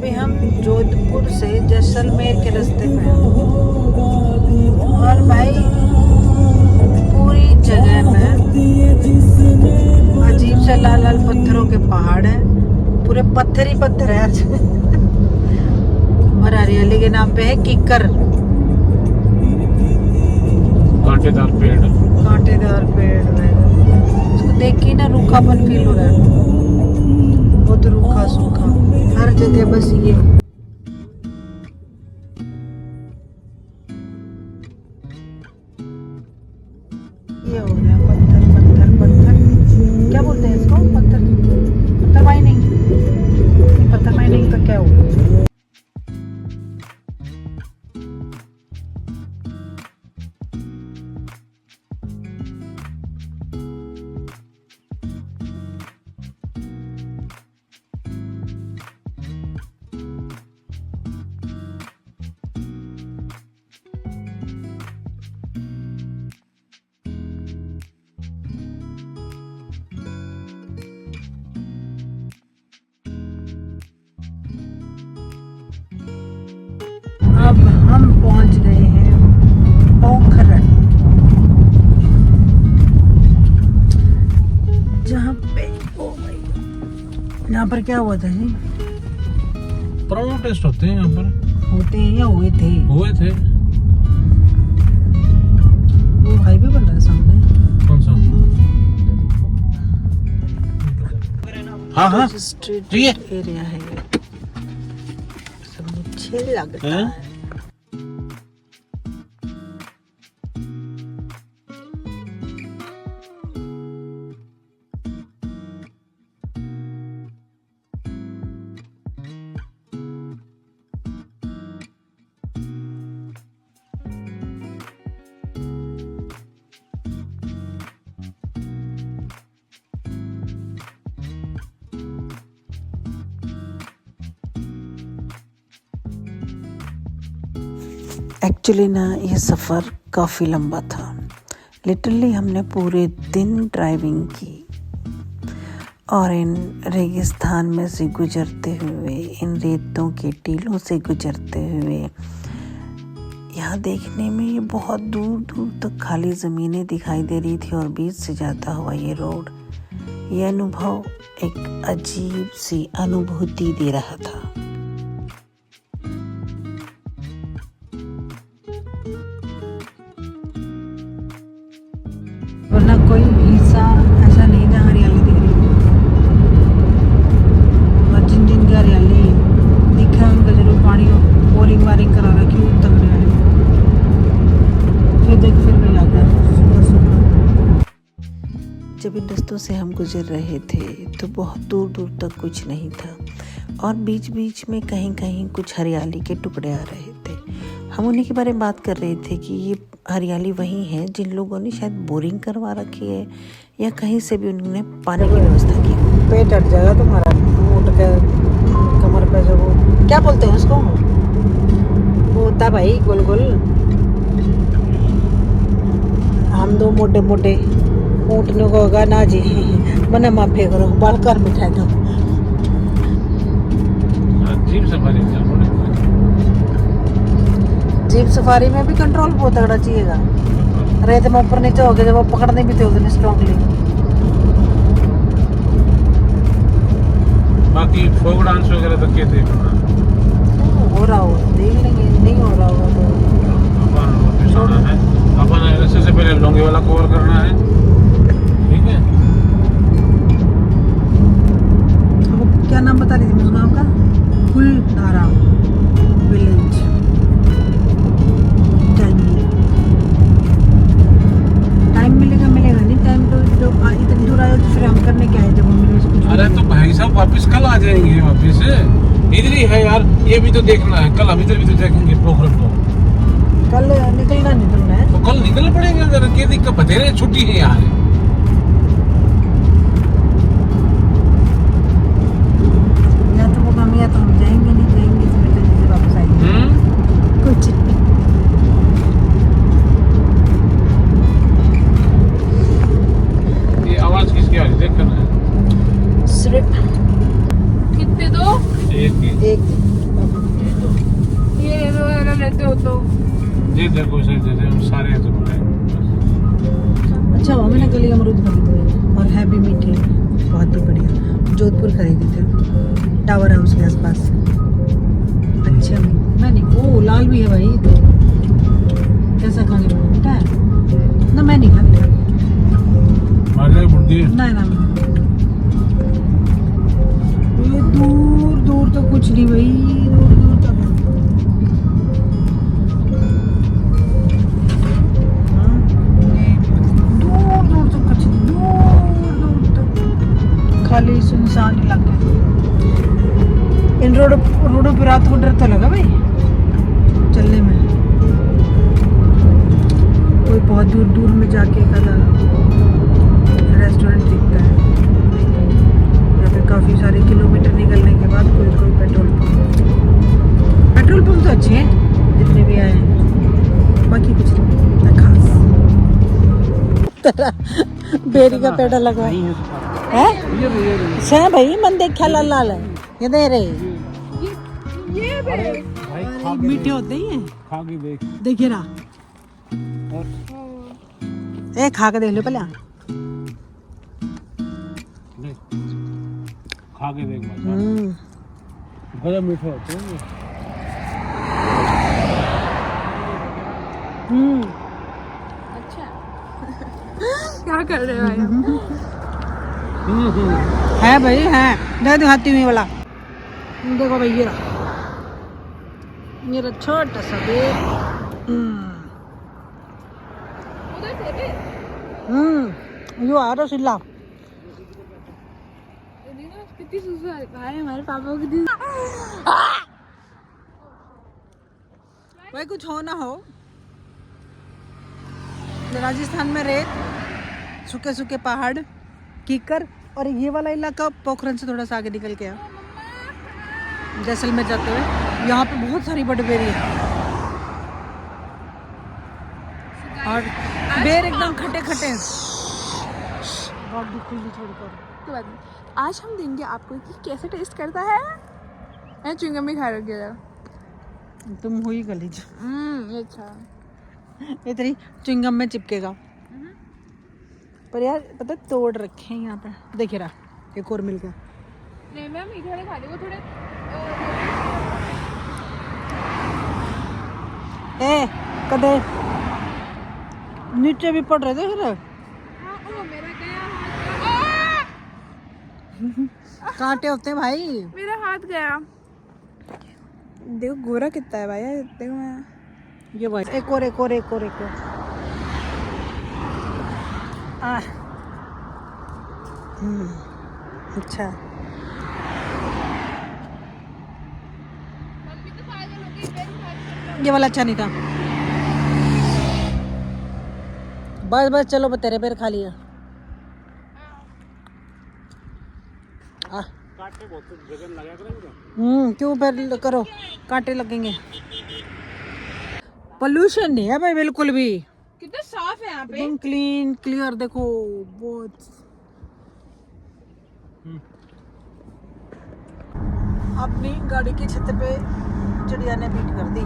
अभी हम जोधपुर से जैसलमेर के रास्ते पे हैं और भाई पूरी जगह में अजीब से लाल लाल पत्थरों के पहाड़ हैं, पूरे पत्थर ही पत्थर है आज। और हरियाली के नाम पे है किक्कर, कांटेदार पेड़। कांटेदार पेड़ है। इसको देख के ना रूखापन फील हो रहा है, बहुत रूखा सूखा हर जगह बस ये हो गया पत्थर पत्थर पत्थर। क्या बोलते हैं इसको? पत्थर पत्थर माइनिंग। पत्थर माइनिंग का क्या होगा? अब हम पहुंच गए हैं पोखरण, जहाँ पे यहाँ पर क्या हुआ था जी? प्रोटेस्ट होते हैं यहाँ पर। होते हैं या हुए थे? हुए थे। वो हाईवे बन रहा है सामने। कौन सा? हाँ हाँ स्ट्रीट जी एरिया है ये। सब मुझे लगता हैं? है एक्चुअली ना ये सफ़र काफ़ी लंबा था। लिटरली हमने पूरे दिन ड्राइविंग की और इन रेगिस्तान में से गुजरते हुए, इन रेतों के टीलों से गुजरते हुए, यहाँ देखने में ये बहुत दूर दूर तक खाली ज़मीनें दिखाई दे रही थी और बीच से जाता हुआ ये रोड। ये अनुभव एक अजीब सी अनुभूति दे रहा था। वरना कोई हिस्सा ऐसा नहीं जहाँ हरियाली दिख रही है, और जिन जिन की हरियाली दिख रहा है उनका जरूर पानी बोरिंग वारिंग करा रखी है तगड़े वाली। फिर देख फिर भी आता है सुबह सुबह। जब इन रास्तों से हम गुजर रहे थे तो बहुत दूर दूर तक कुछ नहीं था और बीच बीच में कहीं कहीं कुछ हरियाली के टुकड़े आ रहे थे। हम उन्हीं के बारे में बात कर रहे थे कि ये हरियाली वही है जिन लोगों ने शायद बोरिंग करवा रखी है या कहीं से भी उन्होंने पानी की व्यवस्था की। पेट हट जाएगा तुम्हारा, उठ के कमर पे जो वो क्या बोलते हैं उसको, वो होता भाई गोल गोल। हम दो मोटे मोटे ऊँटने को होगा ना जी, मना माफे करो बालकर मिठाई दो। जीप सफारी जीप सफारी में भी कंट्रोल बहुत तगड़ा चाहिएगा। रेत में ऊपर नीचे हो गया जब वो पकड़ने भी थे उतने स्ट्रांगली। बाकी फोक डांस वगैरह तो किए थे। हो रहा हो देख लेंगे, नहीं हो रहा होगा तो वापस आना है। अपन रस्ते से पहले लोंगे वाला कवर करना है, ठीक है? वो क्या नाम बता रही थी उस गाँव का? फुलधारा विलेज। टाइम मिलेगा नहीं टाइम तो जो इतनी दूर आए तो फिर हम करने क्या है जब हम। अरे तो भाई साहब वापस कल आ जाएंगे वापस। इधर ही है यार, ये भी तो देखना है। कल हम इधर भी तो देखेंगे प्रोग्राम। तो कल निकलना है तो कल निकल पड़ेगा। अगर क्या दिक्कत बतेरे छुट्टी है यार। या तो वो काम या तो हम जाएंगे नहीं जाएंगे तो बेटा जैसे वापस आएंगे कुछ। ये आवाज किसकी आ रही है? देख करना है। सिर्फ कितने दो? एक ये वाला लेते हो तो ये देखो सर, जैसे हम सारे तो अच्छा हुआ मैंने कल अमरूद खरीदे और है भी मीठे, बहुत ही बढ़िया। जोधपुर खरीदे थे, टावर हाउस के आसपास। अच्छा मैं नहीं, ओ लाल भी है भाई। तो कैसा खाने को मिलता है ना? मैं नहीं खाती मारे बुढ़ी ना ना। ये दूर दूर तो कुछ नहीं भाई, दूर दूर तक दूर दूर तक कुछ नहीं, दूर दूर तक खाली सुनसान इलाके। इन रोडों पर रात को डर तो लगा भाई चलने में। कोई बहुत दूर दूर में जाके कला रेस्टोरेंट दिखता है, या फिर काफ़ी सारे किलोमीटर निकलने के बाद कोई कोई पेट्रोल पंप तो अच्छे हैं जितने भी आए हैं, बाकी कुछ नहीं खास। बेरी का पेड़ लगा है से भाई, मन देखा लाल लाल है ये दे रहे। ये भाई खा के मीठे होते ही हैं, खा के देख। देखिए ना। ए खा के देख लो पहले। देख, खा के देख भाई, गजब मीठे होते हैं ये। अच्छा क्या कर रहे हो भाई? है भाई है, दे दिखाती हुई वाला। देखो भाई ये रहा छोटा सा बेर। उधर से भी यो आ रहा सिल्ला। कितनी सुसु आ भाई हमारे पापा को कितनी। भाई कुछ हो ना हो, राजस्थान में रेत, सूखे सूखे पहाड़, कीकर, और ये वाला इलाका पोखरन से थोड़ा सा आगे निकल के जैसलमेर जाते हुए यहाँ पे बहुत सारी बड़बेरी है और बेर एकदम खट्टे खट्टे हैं। छोड़कर तो बाद में आज हम देंगे आपको कि कैसे टेस्ट करता है। मैं च्युइंगम भी खा रखी है। तुम हुई गलीज, ये अच्छा ये तेरी च्युइंगम में चिपकेगा। पर यार पता तोड़ रखे हैं यहाँ पे, देखिए रहा एक और मिल गया। नहीं मैं मीठे वाले खा रही हूँ थोड़े। ए कदे नीचे भी पड़ रहे थे फिर। हाँ, ओ मेरा गया हाथ। कांटे होते हैं भाई। मेरा हाथ गया। देखो गोरा कितना है भाई, देखो मैं। ये भाई एक और अच्छा ये वाला अच्छा नहीं था। बस चलो तेरे पैर खा लिया। काटे बहुत जगह लगा करेंगे। क्यों पैर करो, कांटे लगेंगे। पोल्यूशन नहीं है भाई बिल्कुल भी, कितना साफ है यहाँ पे। एकदम क्लीन क्लियर। देखो बहुत अपनी गाड़ी की छत पे चिड़िया ने बीट कर दी।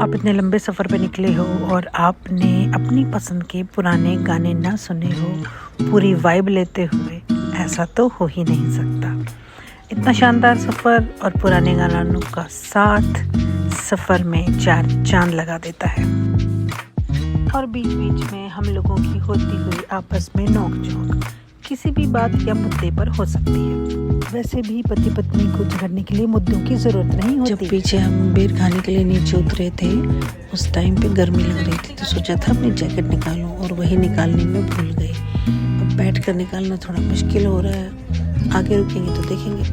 आप इतने लंबे सफ़र पे निकले हो और आपने अपनी पसंद के पुराने गाने ना सुने हो पूरी वाइब लेते हुए, ऐसा तो हो ही नहीं सकता। इतना शानदार सफ़र और पुराने गानों का साथ सफ़र में 4 चांद लगा देता है। और बीच बीच में हम लोगों की होती हुई आपस में नोक-झोंक किसी भी बात या मुद्दे पर हो सकती है। वैसे भी पति पत्नी को झगड़ने के लिए मुद्दों की ज़रूरत नहीं होती। जब पीछे हम बेर खाने के लिए नीचे उतरे थे उस टाइम पे गर्मी लग रही थी, तो सोचा था अपनी जैकेट निकालूं और वही निकालने में भूल गई। अब बैठ कर निकालना थोड़ा मुश्किल हो रहा है, आगे रुकेंगे तो देखेंगे।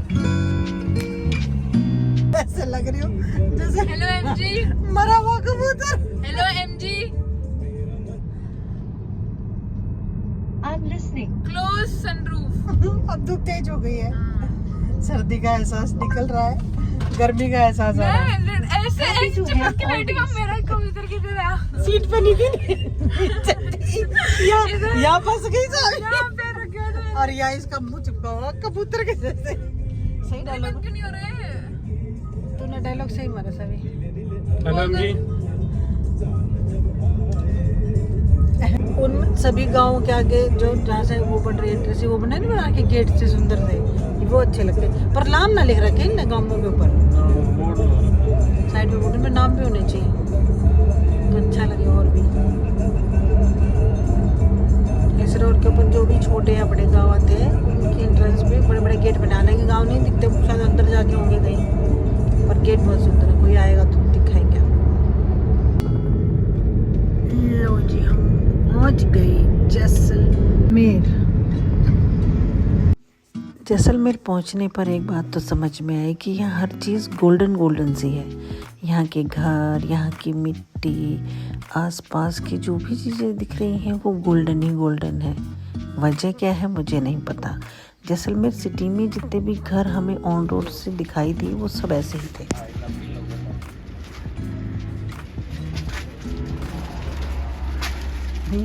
ऐसे लग रही हो जैसे हेलो एमजी, मरा हुआ कबूतर। Hello MG, I'm listening. Close sunroof. अब धूप तेज हो गई है, सर्दी का एहसास निकल रहा है, गर्मी का एहसास आ रहा है। मैं ऐसे चिपक के बैठी हूँ मेरा कबूतर की तरह। सीट पे नहीं थी यहाँ फंस गई सारी। यहाँ पे रखे थे। और यहाँ इसका मुंह चिपका हुआ कबूतर के जैसे। सही डायलॉग क्यों नहीं हो रहे? तूने डायलॉग सही मारा सभी। मैडम जी उन सभी गाँव के आगे जो जहाँ से वो बन रही है वो बना नहीं बना के गेट से सुंदर से वो अच्छे लगते हैं। पर नाम ना लिख रखे इन गाँवों के ऊपर साइड में बोर्ड में नाम भी होने चाहिए तो अच्छा लगे। और भी इस रोड के ऊपर जो भी छोटे या बड़े गांव आते हैं उनके एंट्रेंस पे बड़े बड़े गेट बनाने के गांव नहीं दिखते, शायद अंदर जाके होंगे कहीं, पर गेट बहुत सुंदर है। कोई आएगा तो दिखाएंगे। लो जी हम पहुंच गए जैसलमेर। जैसलमेर पहुंचने पर एक बात तो समझ में आई कि यहाँ हर चीज़ गोल्डन गोल्डन सी है। यहाँ के घर, यहाँ की मिट्टी, आसपास की जो भी चीज़ें दिख रही हैं वो गोल्डन ही गोल्डन है। वजह क्या है मुझे नहीं पता। जैसलमेर सिटी में जितने भी घर हमें ऑन रोड से दिखाई दिए वो सब ऐसे ही थे।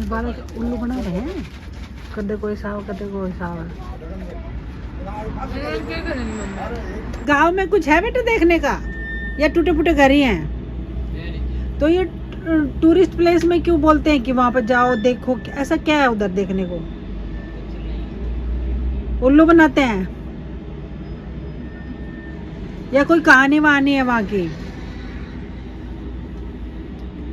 बाल उल्लू बना रहे हैं, कदे कोई साव कदे कोई साव। गांव में कुछ है बेटा देखने का या टूटे फूटे घर ही हैं? तो ये टूरिस्ट प्लेस में क्यों बोलते हैं कि वहां पर जाओ देखो, ऐसा क्या है उधर देखने को? उल्लू बनाते हैं या कोई कहानी वहानी है वहां की?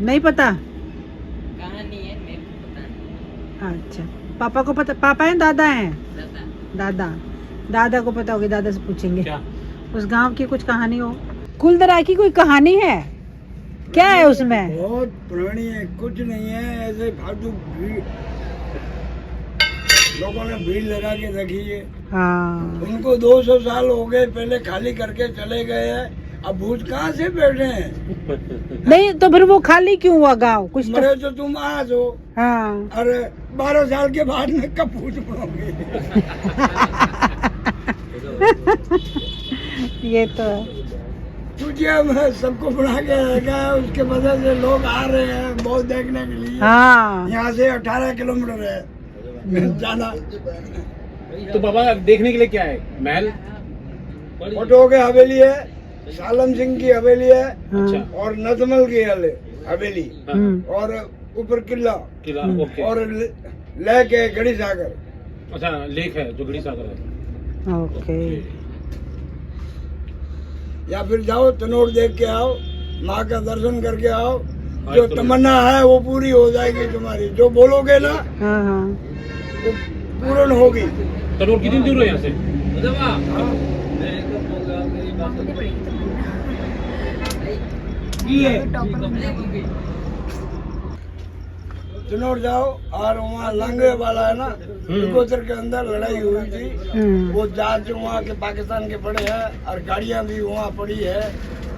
नहीं पता। कहानी है मेरे को पता। अच्छा, पापा को पता? पापा हैं दादा हैं? दादा। दादा को पता होगी, दादा से पूछेंगे। क्या? उस गांव की कुछ कहानी हो, कुलदरा की कोई कहानी है क्या है उसमें? बहुत पुरानी है, कुछ नहीं है, ऐसे फालतू भीड़ लोगों ने भीड़ लगा के रखी है। हाँ उनको 200 साल हो गए, पहले खाली करके चले गए हैं, अब भूत कहाँ से बैठे हैं? नहीं तो फिर वो खाली क्यों हुआ गांव? कुछ तो मरे तो तुम आज हो, हाँ। अरे 12 साल के बाद में कब भूत बनोगे? ये तो है। तुझे मैं सबको बना के रखा है, उसके वजह से लोग आ रहे हैं बहुत देखने के लिए। हाँ यहाँ से 18 किलोमीटर है जाना। तो बाबा देखने के लिए क्या है? महल, ऑटो के हवेली है, सालम सिंह की हवेली है, अच्छा, और नजमल की हवेली, और ऊपर किला, ओके, और लेक है गढ़ी सागर। अच्छा लेक है जो गढ़ी सागर है। ओके। या फिर जाओ तनोर देख के आओ, माँ का दर्शन करके आओ, जो तमन्ना है वो पूरी हो जाएगी तुम्हारी। जो बोलोगे ना हाँ हाँ वो पूर्ण होगी। तनोर कितनी दूर है यहाँ से? तनोर जाओ, और वहाँ लंगे वाला है ना, इकोतर के अंदर लड़ाई हुई थी, वो जहाज वहाँ के पाकिस्तान के पड़े हैं, और गाड़ियाँ भी वहाँ पड़ी है,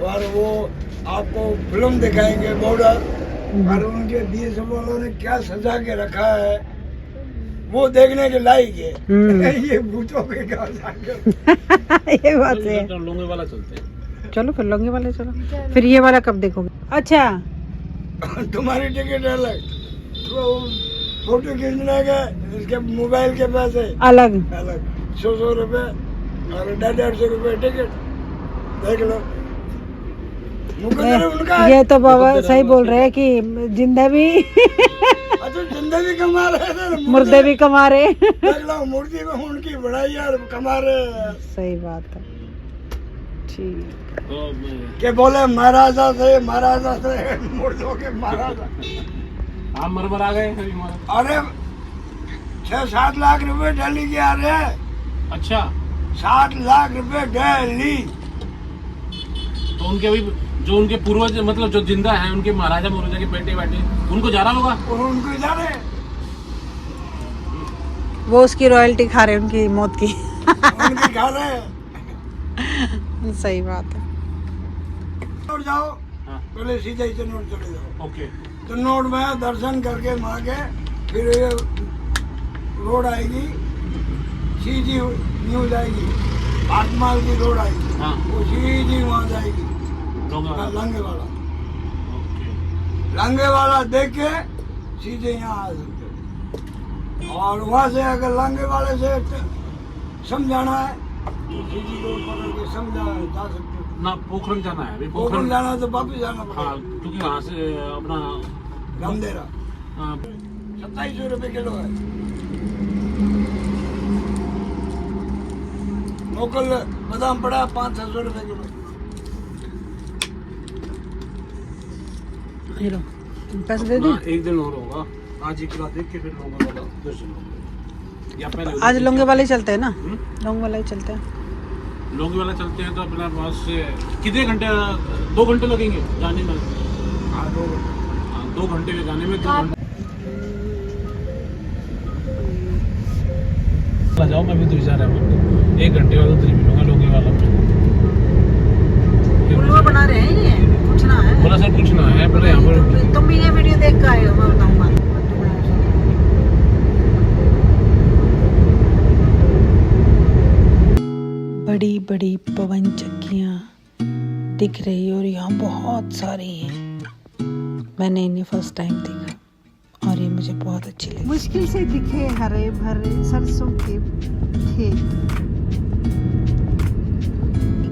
और वो आपको फिल्म दिखाएंगे बॉर्डर, और उनके बीएसएफ वालों ने क्या सजा के रखा है वो देखने के लायक है। ये भूतों के गाँव जाकर ये बात है। तो लोंगे वाला चलते हैं। चलो फिर लौंगे वाले चलो। फिर ये वाला कब देखोगे? अच्छा तुम्हारी टिकट अलग, तो फोटो खींचने के इसके मोबाइल के पैसे अलग अलग, 100 रुपए और 150 रुपए टिकट। देख लो, मुकद्दर उनका है। ये तो बाबा सही बोल रहे हैं कि जिंदा भी अच्छा जिंदा भी कमा रहे थे, मुर्दे भी कमा रहे। देख लो मूर्ति में उनकी बढ़ाई और कमा रहे। सही बात है। ठीक के बोले महाराजा से मुर्दों के महाराजा। आप मरमर आ गए अभी अरे 6-7 लाख रुपए डेली के आ रहे हैं। अच्छा 7 लाख रुपए डेली। तो उनके अभी जो उनके पूर्वज मतलब जो जिंदा हैं उनके महाराजा महाराजा के बेटे बैठे उनको जा रहा होगा। और उनको जा रहे वो उसकी रॉयल्टी खा रहे हैं, उनकी मौत की। उनकी खा रहे हैं। सही बात है। और जाओ हाँ। पहले सीधे ही तनोट चले जाओ। ओके तनोट में दर्शन करके माँ के, फिर ये रोड आएगी सीधी न्यू जाएगी, भाटमाल की रोड आएगी, हाँ। वो सीधी वहाँ जाएगी लोंगा लंगे वाला। ओके लंगे वाला देख के सीधे यहाँ आ सकते हो। और वहाँ से अगर लंगे वाले से समझाना है सीधी रोड पकड़ के समझा जा सकते हो। ना पोखरन जाना है अभी, पोखरन जाना है तो वापस जाना हाँ, पड़ेगा। क्योंकि वहाँ से अपना रामदेरा हाँ, 2700 रुपये किलो है। मोकल बादाम पड़ा 500-600 रुपये किलो। ये लो, पैसे दे अपना दी। एक दिन और होगा, आज ही पूरा देख के फिर लोंगे वाला 10 दिन या पहले आज लोंगे वाले ही चलते हैं ना, हम्म? लोंगे वाला ही चलते हैं। लोंगे वाला चलते हैं तो अपना वहाँ से कितने घंटे, 2 घंटे लगेंगे जाने में। हाँ 2 घंटे। हाँ, 2 घंटे में जाने में 2 घंटे। जाओ, मैं भी तो विचार है 1 घंटे बाद उधर ही मिलूंगा लोंगे वाला में। उल्लू बना रहे हैं ये, पूछना है। बोला सर पूछना है, बोले यहाँ पर तुम भी ये वीडियो देख के आए हो, मैं बताऊंगा। बड़ी बड़ी पवन चक्कियाँ दिख रही और यहाँ बहुत सारी हैं। मैंने इन्हें फर्स्ट टाइम देखा और ये मुझे बहुत अच्छी लगी। मुश्किल से दिखे हरे भरे सरसों के खेत,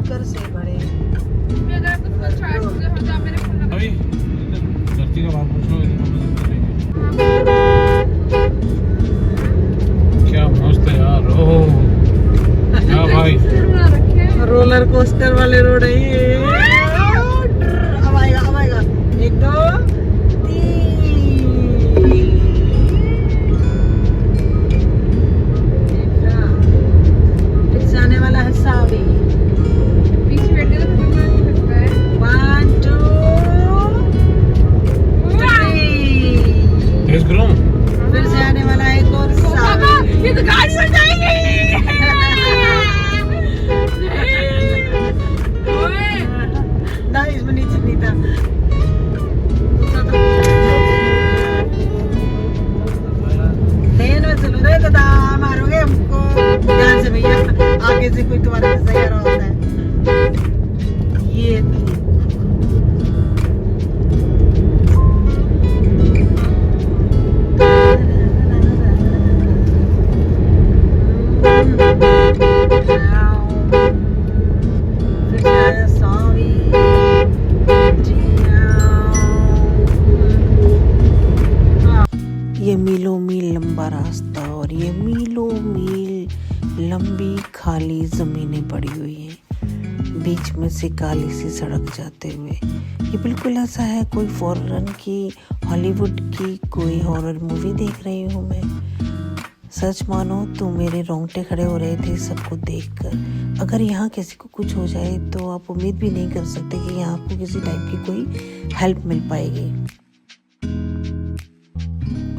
कर से भरे। अगर आपको फर्स्ट चार्ज हो जाए मेरे फोन अभी धरती का भाव पूछ लो, क्या मस्त है यार। ओह क्या भाई, बना रखे हैं। रोलर कोस्टर वाले रोड है ये। अब आएगा, अब आएगा। 1 2 3 फिर से आने वाला है सावी। पीछे बैठ के तो खतरनाक लगता है। 1 2 3 तेज करो। फिर से आने वाला है एक और सावी। ये तो गाड़ी उड़ जाएगी। ना इसमें नीचे नहीं था। लेन में चलो रे दादा, मारोगे हमको। ध्यान से भैया, आगे से कोई तुम्हारे जैसा यार होता है। ये थी ये मीलों मील लंबा रास्ता और ये मीलों मील लंबी खाली ज़मीनें पड़ी हुई हैं, बीच में से काली सी सड़क जाते हुए। ये बिल्कुल ऐसा है कोई फॉरेन की, हॉलीवुड की कोई हॉरर मूवी देख रही हूँ मैं। सच मानो तो मेरे रोंगटे खड़े हो रहे थे सबको देखकर। अगर यहाँ किसी को कुछ हो जाए तो आप उम्मीद भी नहीं कर सकते कि यहाँ आपको किसी टाइप की कोई हेल्प मिल पाएगी।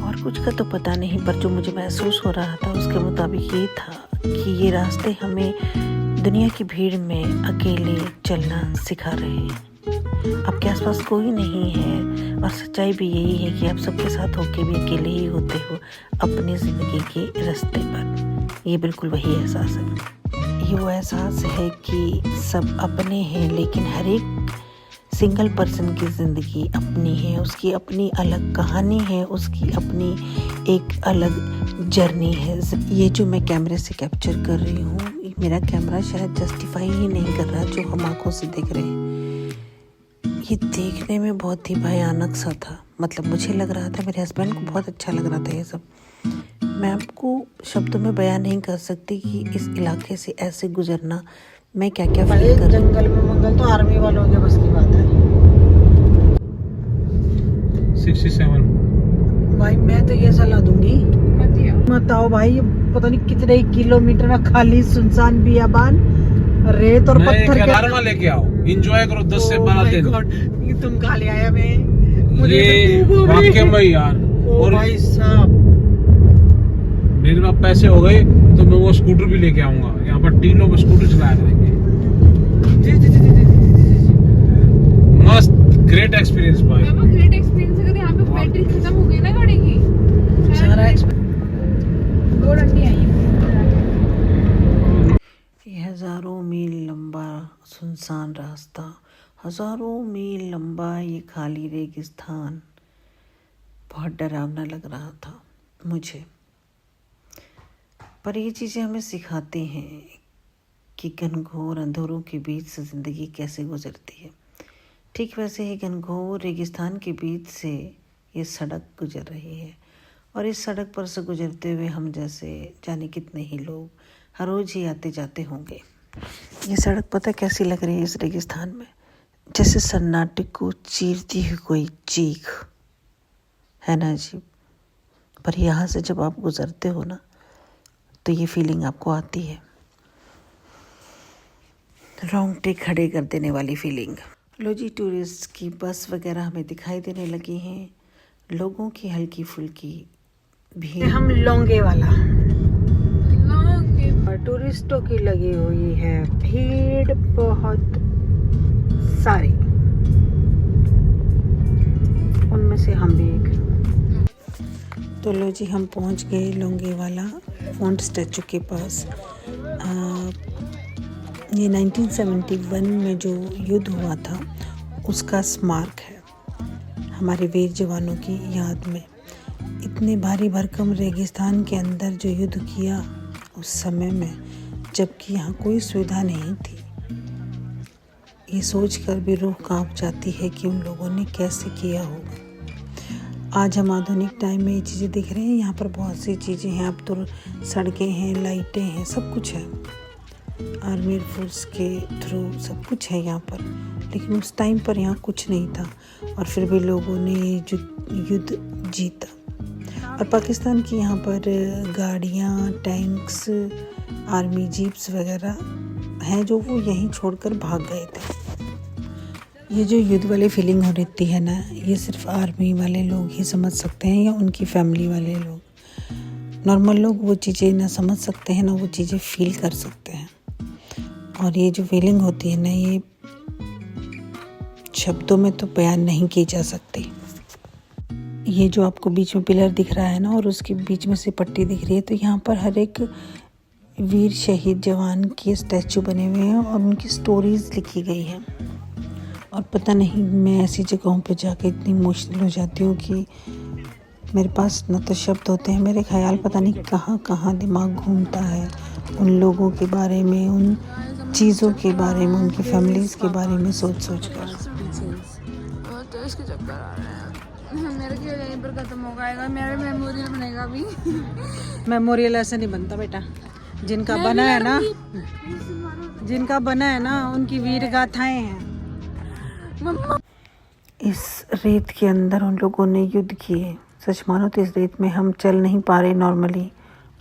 और कुछ का तो पता नहीं, पर जो मुझे महसूस हो रहा था उसके मुताबिक ये था कि ये रास्ते हमें दुनिया की भीड़ में अकेले चलना सिखा रहे हैं। आपके आसपास कोई नहीं है और सच्चाई भी यही है कि आप सबके साथ होके भी अकेले ही होते हो अपनी ज़िंदगी के रास्ते पर। ये बिल्कुल वही एहसास है। ये वो एहसास है कि सब अपने हैं, लेकिन हर एक सिंगल पर्सन की ज़िंदगी अपनी है, उसकी अपनी अलग कहानी है, उसकी अपनी एक अलग जर्नी है। ये जो मैं कैमरे से कैप्चर कर रही हूँ, मेरा कैमरा शायद जस्टिफाई ही नहीं कर रहा जो हम आंखों से देख रहे हैं। ये देखने में बहुत ही भयानक सा था, मतलब मुझे लग रहा था, मेरे हस्बैंड को बहुत अच्छा लग रहा था ये सब। मैं आपको शब्दों में बयान नहीं कर सकती कि इस इलाके से ऐसे गुजरना मैं क्या क्या फील कर रही हूँ। जंगल में मंगल तो आर्मी वालों के बस की बात है। 67 भाई मैं तो ये सलाह दूंगी, मत आओ भाई। ये पता नहीं कितने किलोमीटर में खाली सुनसान बियाबान, रेत और पत्थर के। अलार्मा लेके आओ, एंजॉय करो 10 से 12 दिन। ये तुम खा ले आया मैं, ये वाकई में यार। और भाई साहब मेरे पास पैसे हो गए तो मैं वो स्कूटर भी लेके आऊंगा, यहाँ पर तीनों पे स्कूटर चलाया करेंगे। मस्त, ग्रेट एक्सपीरियंस भाई। Great experience. अगर यहाँ पे बैटरी खत्म हो गई ना गाड़ी की, सारा 2 डंडी आई है। ये हज़ारों मील लंबा सुनसान रास्ता, हज़ारों मील लंबा ये खाली रेगिस्तान बहुत डरावना लग रहा था मुझे। पर ये चीज़ें हमें सिखाती हैं कि घनघोर अंधेरों के बीच से ज़िंदगी कैसे गुजरती है, ठीक वैसे ही घनघोर रेगिस्तान के बीच से ये सड़क गुजर रही है। और इस सड़क पर से गुजरते हुए हम जैसे जाने कितने ही लोग हर रोज़ ही आते जाते होंगे। ये सड़क पता कैसी लग रही है इस रेगिस्तान में, जैसे सन्नाटे को चीरती हुई कोई चीख, है ना अजीब। पर यहाँ से जब आप गुजरते हो ना तो ये फीलिंग आपको आती है, रोंगटे खड़े कर देने वाली फीलिंग। लो जी, टूरिस्ट की बस वगैरह हमें दिखाई देने लगी हैं, लोगों की हल्की फुल्की भीड़। हम लोंगे वाला और टूरिस्टों की लगी हुई है भीड़ बहुत सारी, उनमें से हम भी एक। तो लो जी, हम पहुंच गए लोंगे वाला फोंट स्टैचू के पास। ये 1971 में जो युद्ध हुआ था उसका स्मारक है, हमारे वीर जवानों की याद में। इतने भारी भरकम रेगिस्तान के अंदर जो युद्ध किया उस समय में, जबकि यहाँ कोई सुविधा नहीं थी, ये सोचकर भी रूह कांप जाती है कि उन लोगों ने कैसे किया होगा। आज हम आधुनिक टाइम में ये चीज़ें दिख रही हैं, यहाँ पर बहुत सी चीज़ें हैं, अब तो सड़कें हैं, लाइटें हैं, सब कुछ है, आर्मी फोर्स के थ्रू सब कुछ है यहाँ पर। लेकिन उस टाइम पर यहाँ कुछ नहीं था और फिर भी लोगों ने युद्ध जीता। और पाकिस्तान की यहाँ पर गाड़ियाँ, टैंक्स, आर्मी जीप्स वगैरह हैं जो वो यहीं छोड़कर भाग गए थे। ये जो युद्ध वाली फीलिंग हो रहती है ना, ये सिर्फ आर्मी वाले लोग ही समझ सकते हैं या उनकी फैमिली वाले लोग। नॉर्मल लोग वो चीज़ें ना समझ सकते हैं, ना वो चीज़ें फील कर सकते हैं। और ये जो फीलिंग होती है ना, ये शब्दों में तो बयान नहीं की जा सकती। ये जो आपको बीच में पिलर दिख रहा है ना और उसके बीच में से पट्टी दिख रही है, तो यहाँ पर हर एक वीर शहीद जवान के स्टैचू बने हुए हैं और उनकी स्टोरीज लिखी गई हैं। और पता नहीं, मैं ऐसी जगहों पे जाके इतनी इमोशनल हो जाती हूँ कि मेरे पास न तो शब्द होते हैं, मेरे ख्याल पता नहीं कहाँ कहाँ दिमाग घूमता है उन लोगों के बारे में, उन चीज़ों के बारे में, उनकी फैमिलीज़ के बारे में सोच कर। तो इसके चक्कर आ रहे हैं। मेरा खेल यहीं पर खत्म हो जाएगा, मेरा मेमोरियल बनेगा अभी। मेमोरियल ऐसे नहीं बनता बेटा, जिनका बना है ना, जिनका बना है ना, उनकी वीर गाथाएं हैं। इस रेत के अंदर उन लोगों ने युद्ध किए। सच मानो तो इस रेत में हम चल नहीं पा रहे नॉर्मली,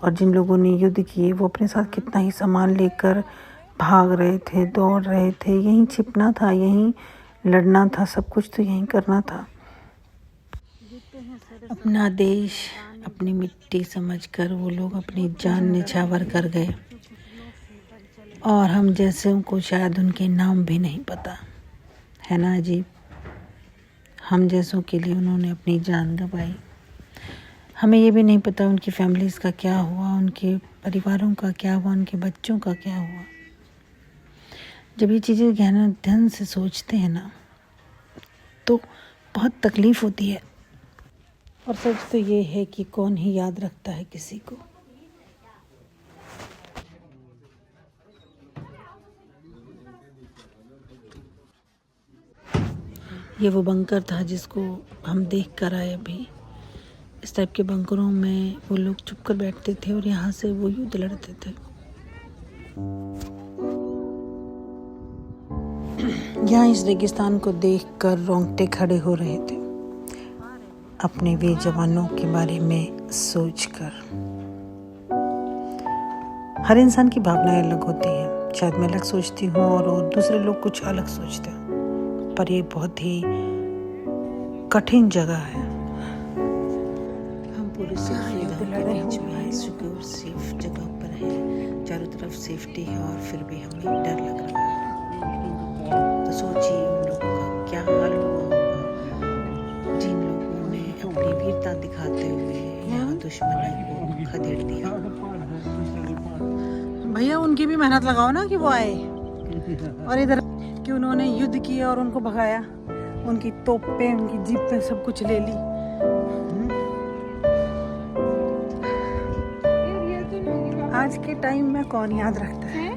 और जिन लोगों ने युद्ध किए वो अपने साथ कितना ही सामान लेकर भाग रहे थे, दौड़ रहे थे। यहीं छिपना था, यहीं लड़ना था, सब कुछ तो यहीं करना था। अपना देश, अपनी मिट्टी समझकर वो लोग अपनी जान निछावर कर गए, और हम जैसे को शायद उनके नाम भी नहीं पता, है ना अजीब। हम जैसों के लिए उन्होंने अपनी जान गंवाई। हमें ये भी नहीं पता उनकी फैमिलीज़ का क्या हुआ, उनके परिवारों का क्या हुआ, उनके बच्चों का क्या हुआ। जब ये चीज़ें गहन ध्यान से सोचते हैं ना तो बहुत तकलीफ़ होती है। और सच तो ये है कि कौन ही याद रखता है किसी को। ये वो बंकर था जिसको हम देख कर आए अभी। इस टाइप के बंकरों में वो लोग चुप कर बैठते थे और यहाँ से वो युद्ध लड़ते थे। यहाँ इस रेगिस्तान को देखकर रोंगटे खड़े हो रहे थे, अपने वीर जवानों के बारे में सोचकर। हर इंसान की भावनाएं अलग होती हैं। शायद मैं अलग सोचती हूँ और दूसरे लोग कुछ अलग सोचते हैं, पर ये बहुत ही कठिन जगह है। हम पूरे सेफ जगह पर हैं, चारों तरफ सेफ्टी है और फिर भी हमें डर लग रहा है। तो सोचिए उन लोगों का क्या हाल हुआ होगा जिन लोगों ने अपनी वीरता दिखाते हुए यहाँ दुश्मनी को खदेड़ दिया। भैया उनकी भी मेहनत लगाओ ना कि वो आए, और इधर कि उन्होंने युद्ध किया और उनको भगाया, उनकी तोपें, उनकी जीपें सब कुछ ले ली। आज के टाइम में कौन याद रखता है?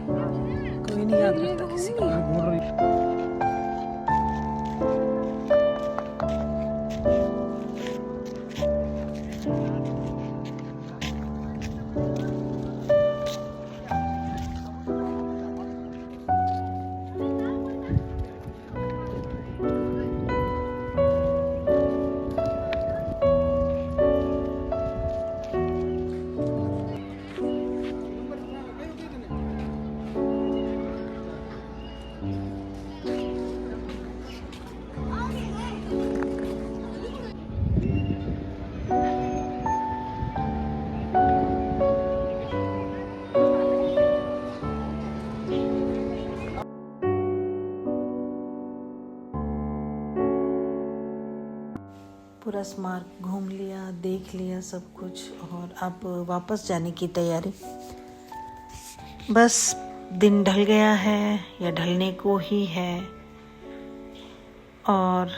नहीं याद रहता किसी का। बोल रही पूरा स्मारक घूम लिया, देख लिया सब कुछ, और अब वापस जाने की तैयारी। बस दिन ढल गया है या ढलने को ही है, और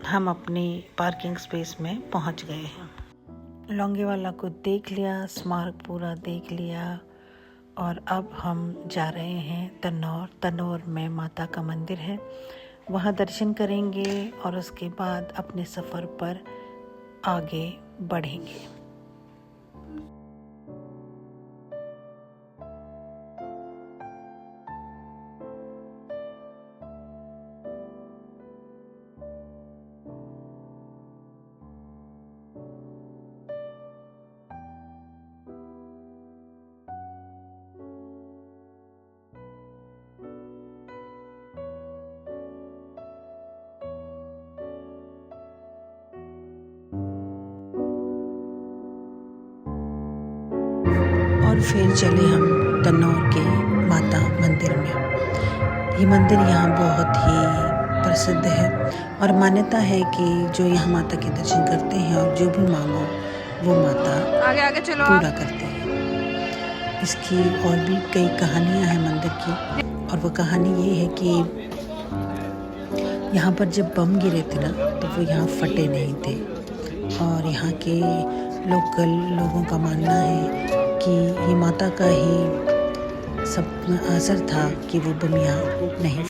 हम अपनी पार्किंग स्पेस में पहुंच गए हैं। लौंगेवाला को देख लिया, स्मारक पूरा देख लिया, और अब हम जा रहे हैं तन्नौर। तन्नौर में माता का मंदिर है, वहाँ दर्शन करेंगे और उसके बाद अपने सफ़र पर आगे बढ़ेंगे। और फिर चले हम तन्नौर के माता मंदिर में। ये मंदिर यहाँ बहुत ही प्रसिद्ध है, और मान्यता है कि जो यहाँ माता के दर्शन करते हैं और जो भी मांगो वो माता आगे आगे चलो पूरा करती है। इसकी और भी कई कहानियाँ हैं मंदिर की, और वो कहानी ये है कि यहाँ पर जब बम गिरे थे ना, तो वो यहाँ फटे नहीं थे, और यहाँ के लोकल लोगों का मानना है कि ये माता का ही सब असर था कि वो बम यहाँ नहीं